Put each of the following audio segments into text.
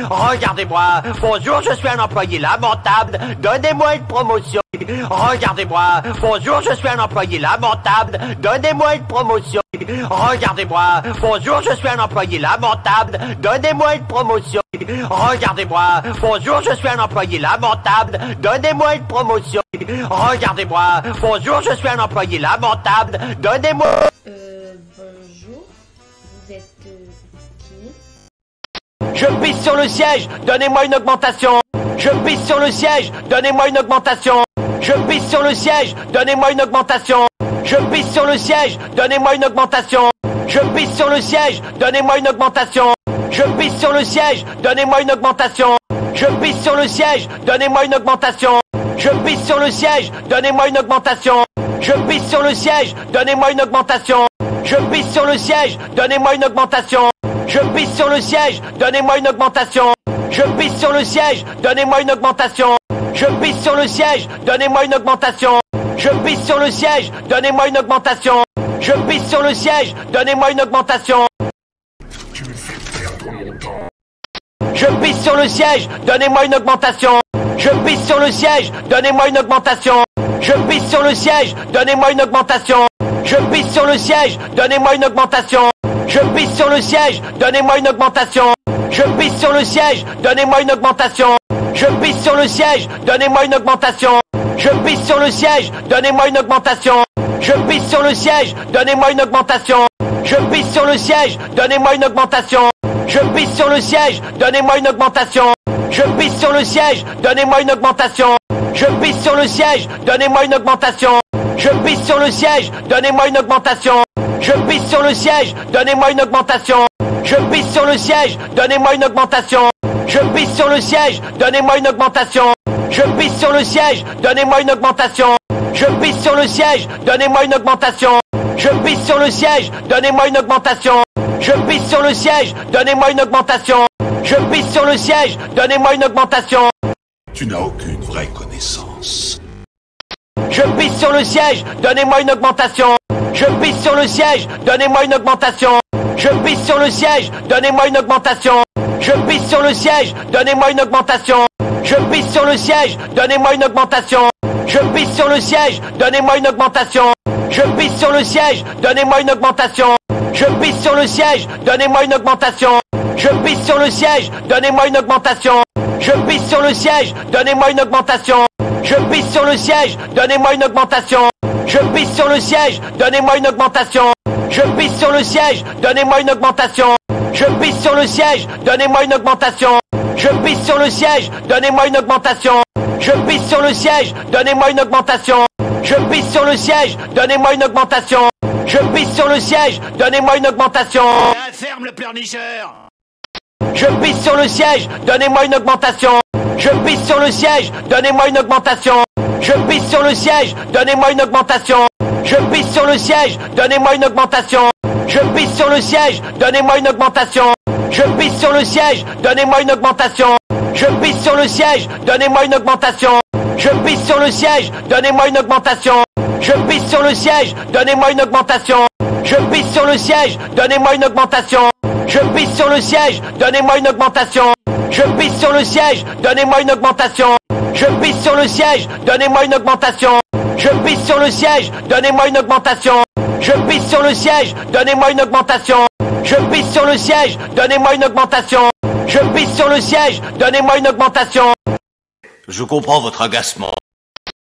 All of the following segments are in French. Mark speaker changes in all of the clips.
Speaker 1: Regardez-moi. Bonjour, je suis un employé lamentable. Donnez-moi une promotion. Regardez-moi. Bonjour, je suis un employé lamentable. Donnez-moi une promotion. Regardez-moi. Bonjour, je suis un employé lamentable. Donnez-moi une promotion. Regardez-moi. Bonjour, je suis un employé lamentable. Donnez-moi une promotion. Regardez-moi. Bonjour, je suis un employé lamentable. Donnez-moi...
Speaker 2: Bonjour. Vous êtes qui?
Speaker 1: Je pisse sur le siège. Donnez-moi une augmentation. Je pisse sur le siège. Donnez-moi une augmentation. Je pisse sur le siège. Donnez-moi une augmentation. Je pisse sur le siège. Donnez-moi une augmentation. Je pisse sur le siège. Donnez-moi une augmentation. Je pisse sur le siège. Donnez-moi une augmentation. Je pisse sur le siège. Donnez-moi une augmentation. Je pisse sur le siège. Donnez-moi une augmentation. Je pisse sur le siège. Donnez-moi une augmentation. Je pisse sur le siège. Donnez-moi une augmentation. Je pisse sur le siège. Donnez-moi une augmentation. Je pisse sur le siège. Donnez-moi une augmentation. Je pisse sur le siège. Donnez-moi une augmentation. Je pisse sur le siège. Donnez-moi une augmentation. Je pisse sur le siège. Donnez-moi une augmentation.
Speaker 3: Tu me fais perdre mon temps.
Speaker 1: Je pisse sur le siège. Donnez-moi une augmentation. Je pisse sur le siège. Donnez-moi une augmentation. Je pisse sur le siège. Donnez-moi une augmentation. Je pisse sur le siège. Donnez-moi une augmentation. Je pisse sur le siège. Donnez-moi une augmentation. Je pisse sur le siège. Donnez-moi une augmentation. Je pisse sur le siège. Donnez-moi une augmentation. Je pisse sur le siège. Donnez-moi une augmentation. Je pisse sur le siège. Donnez-moi une augmentation. Je pisse sur le siège. Donnez-moi une augmentation. Je pisse sur le siège. Donnez-moi une augmentation. Je pisse sur le siège. Donnez-moi une augmentation. Je pisse sur le siège. Donnez-moi une augmentation. Je pisse sur le siège. Donnez-moi une augmentation. Je pisse sur le siège. Donnez-moi une augmentation. Je pisse sur le siège. Donnez-moi une augmentation. Je pisse sur le siège. Donnez-moi une augmentation. Je pisse sur le siège. Donnez-moi une augmentation. Je pisse sur le siège. Donnez-moi une augmentation. Je pisse sur le siège. Donnez-moi une augmentation. Je pisse sur le siège. Donnez-moi une augmentation. Je pisse sur le siège. Donnez-moi une augmentation.
Speaker 3: Tu n'as aucune vraie connaissance.
Speaker 1: Je pisse sur le siège. Donnez-moi une augmentation. Je pisse sur le siège. Donnez-moi une augmentation. Je pisse sur le siège. Donnez-moi une augmentation. Je pisse sur le siège. Donnez-moi une augmentation. Je pisse sur le siège. Donnez-moi une augmentation. Je pisse sur le siège. Donnez-moi une augmentation. Je pisse sur le siège. Donnez-moi une augmentation. Je pisse sur le siège. Donnez-moi une augmentation. Je pisse sur le siège. Donnez-moi une augmentation. Je pisse sur le siège. Donnez-moi une augmentation. Je pisse sur le siège. Donnez-moi une augmentation. Je pisse sur le siège. Donnez-moi une augmentation. Je pisse sur le siège. Donnez-moi une augmentation. Je pisse sur le siège. Donnez-moi une augmentation. Je pisse sur le siège. Donnez-moi une augmentation. Je pisse sur le siège. Donnez-moi une augmentation. Je pisse sur le siège. Donnez-moi une augmentation. Je pisse sur le siège. Donnez-moi une augmentation.
Speaker 4: Ferme le pleurnicheur.
Speaker 1: Je pisse sur le siège. Donnez-moi une augmentation. Je pisse sur le siège. Donnez-moi une augmentation. Je pisse sur le siège. Donnez-moi une augmentation. Je pisse sur le siège. Donnez-moi une augmentation. Je pisse sur le siège. Donnez-moi une augmentation. Je pisse sur le siège. Donnez-moi une augmentation. Je pisse sur le siège. Donnez-moi une augmentation. Je pisse sur le siège. Donnez-moi une augmentation. Je pisse sur le siège. Donnez-moi une augmentation. Je pisse sur le siège. Donnez-moi une augmentation. Je pisse sur le siège. Donnez-moi une augmentation. Je pisse sur le siège. Donnez-moi une augmentation. Je pisse sur le siège. Donnez-moi une augmentation. Je pisse sur le siège. Donnez-moi une augmentation. Je pisse sur le siège. Donnez-moi une augmentation. Je pisse sur le siège. Donnez-moi une augmentation. Je pisse sur le siège. Donnez-moi une augmentation.
Speaker 4: Je comprends votre agacement.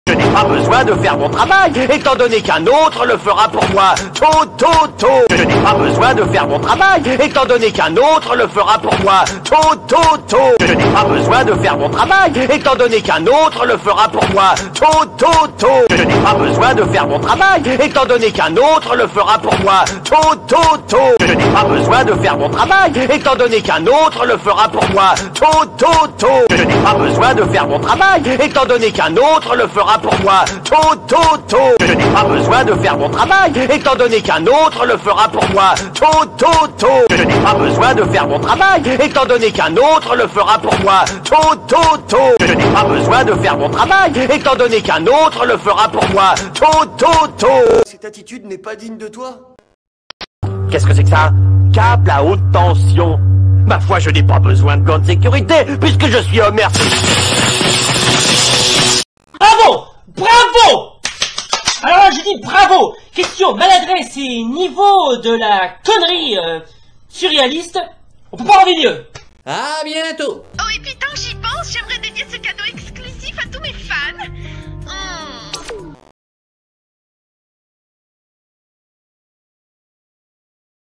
Speaker 1: Je n'ai pas besoin de faire mon travail, étant donné qu'un autre le fera pour moi. Je n'ai pas besoin de faire mon travail, étant donné qu'un autre le fera pour moi. Je n'ai pas besoin de faire mon travail, étant donné qu'un autre le fera pour moi. Je n'ai pas besoin de faire mon travail, étant donné qu'un autre le fera pour moi. Je n'ai pas besoin de faire mon travail, étant donné qu'un autre le fera pour moi. Je n'ai pas besoin de faire mon travail, étant donné qu'un autre le fera pour moi. Je n'ai pas besoin de faire mon travail, étant donné qu'un autre le fera pour moi. Je n'ai pas besoin de faire mon travail, étant donné qu'un autre le fera pour moi. Je n'ai pas besoin de faire mon travail, étant donné qu'un autre le fera pour moi.
Speaker 5: Cette attitude n'est pas digne de toi.
Speaker 1: Qu'est-ce que c'est que ça? Câble à haute tension. Ma foi, je n'ai pas besoin de gants de sécurité, puisque je suis Homer.
Speaker 6: Bravo! Bravo! Alors là, je dis bravo! Question maladresse et niveau de la connerie surréaliste, on peut pas envier mieux.
Speaker 7: À bientôt!
Speaker 8: Oh, et puis tant que j'y pense, j'aimerais